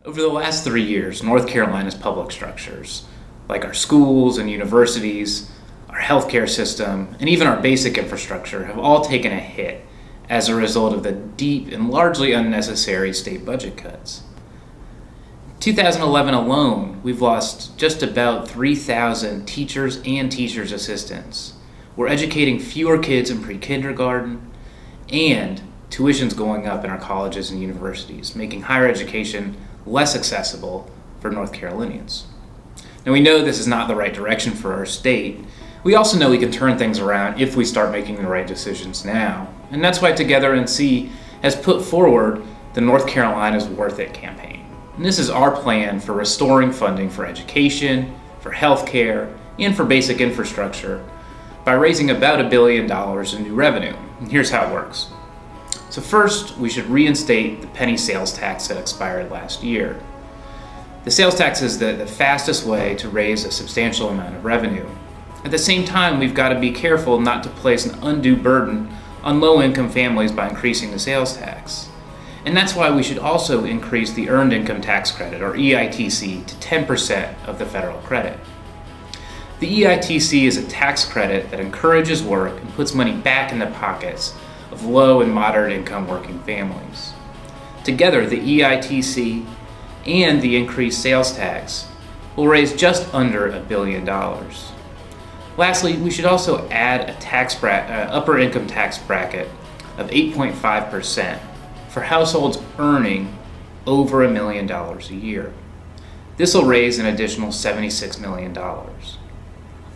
Over the last 3 years, North Carolina's public structures, like our schools and universities, our healthcare system, and even our basic infrastructure, have all taken a hit as a result of the deep and largely unnecessary state budget cuts. In 2011 alone, we've lost just about 3,000 teachers and teachers' assistants. We're educating fewer kids in pre-kindergarten, and tuition's going up in our colleges and universities, making higher education less accessible for North Carolinians. Now, we know this is not the right direction for our state. We also know we can turn things around if we start making the right decisions now. And that's why Together NC has put forward the North Carolina's Worth It campaign. And this is our plan for restoring funding for education, for healthcare, and for basic infrastructure by raising about $1 billion in new revenue. And here's how it works. So first, we should reinstate the penny sales tax that expired last year. The sales tax is the fastest way to raise a substantial amount of revenue. At the same time, we've got to be careful not to place an undue burden on low-income families by increasing the sales tax. And that's why we should also increase the Earned Income Tax Credit, or EITC, to 10% of the federal credit. The EITC is a tax credit that encourages work and puts money back in the pockets of low and moderate income working families. Together, the EITC and the increased sales tax will raise just under $1 billion. Lastly, we should also add a upper income tax bracket of 8.5% for households earning over $1 million a year. This will raise an additional $76 million.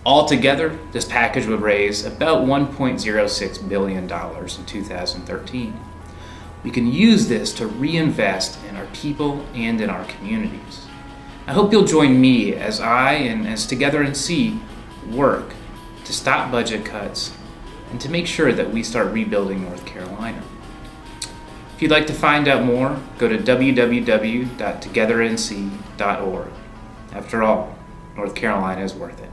Altogether, this package would raise about $1.06 billion in 2013. We can use this to reinvest in our people and in our communities. I hope you'll join me as I and as Together NC work to stop budget cuts and to make sure that we start rebuilding North Carolina. If you'd like to find out more, go to www.togethernc.org. After all, North Carolina is worth it.